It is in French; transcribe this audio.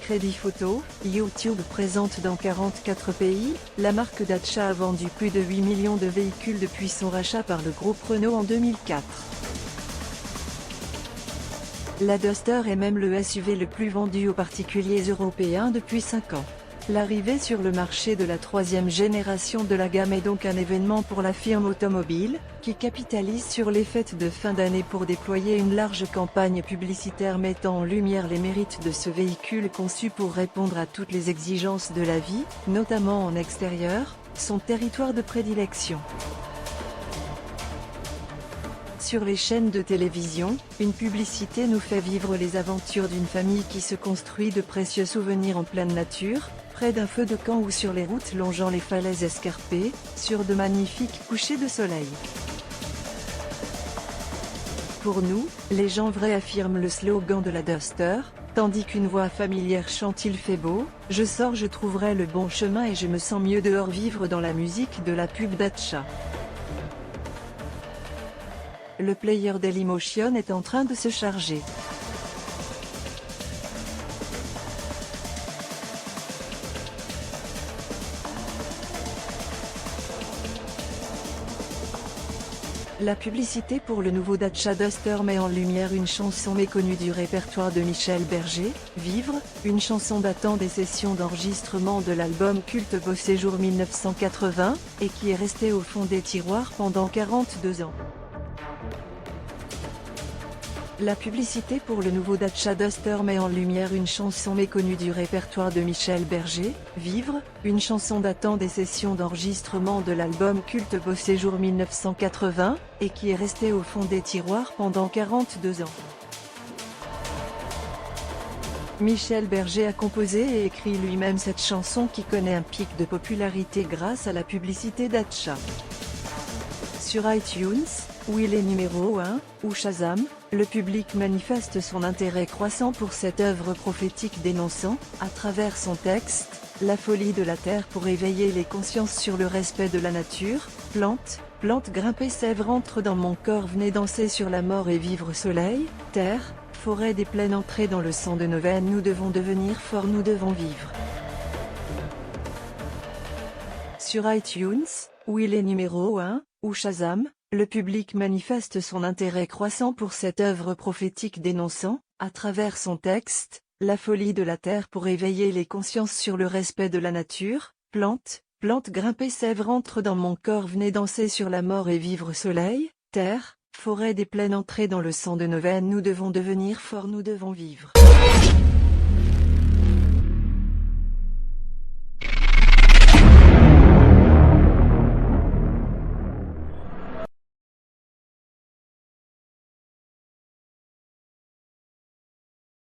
Crédit Photo, YouTube présente dans 44 pays, la marque Dacia a vendu plus de 8 millions de véhicules depuis son rachat par le groupe Renault en 2004. La Duster est même le SUV le plus vendu aux particuliers européens depuis 5 ans. L'arrivée sur le marché de la troisième génération de la gamme est donc un événement pour la firme automobile, qui capitalise sur les fêtes de fin d'année pour déployer une large campagne publicitaire mettant en lumière les mérites de ce véhicule conçu pour répondre à toutes les exigences de la vie, notamment en extérieur, son territoire de prédilection. Sur les chaînes de télévision, une publicité nous fait vivre les aventures d'une famille qui se construit de précieux souvenirs en pleine nature, près d'un feu de camp ou sur les routes longeant les falaises escarpées, sur de magnifiques couchers de soleil. Pour nous, les gens vrais affirment le slogan de la Duster, tandis qu'une voix familière chante Il fait beau, je sors je trouverai le bon chemin et je me sens mieux dehors vivre dans la musique de la pub Dacia. Le player Dailymotion est en train de se charger. La publicité pour le nouveau Dacia Duster met en lumière une chanson méconnue du répertoire de Michel Berger, Vivre, une chanson datant des sessions d'enregistrement de l'album culte Beau Séjour 1980, et qui est restée au fond des tiroirs pendant 42 ans. La publicité pour le nouveau Dacia Duster met en lumière une chanson méconnue du répertoire de Michel Berger, Vivre, une chanson datant des sessions d'enregistrement de l'album culte Beau Séjour 1980, et qui est restée au fond des tiroirs pendant 42 ans. Michel Berger a composé et écrit lui-même cette chanson qui connaît un pic de popularité grâce à la publicité Dacia. Sur iTunes, où il est numéro 1, ou Shazam, le public manifeste son intérêt croissant pour cette œuvre prophétique dénonçant, à travers son texte, la folie de la terre pour éveiller les consciences sur le respect de la nature. Plante, plante grimper sèvres entre dans mon corps, venez danser sur la mort et vivre soleil, terre, forêt des plaines entrer dans le sang de nos veines, nous devons devenir forts, nous devons vivre. Sur iTunes, où il est numéro 1, ou Shazam, le public manifeste son intérêt croissant pour cette œuvre prophétique dénonçant, à travers son texte, la folie de la terre pour éveiller les consciences sur le respect de la nature. Plante, plante grimper sèvres entre dans mon corps, venez danser sur la mort et vivre soleil, terre, forêt des plaines entrer dans le sang de nos veines, nous devons devenir forts, nous devons vivre.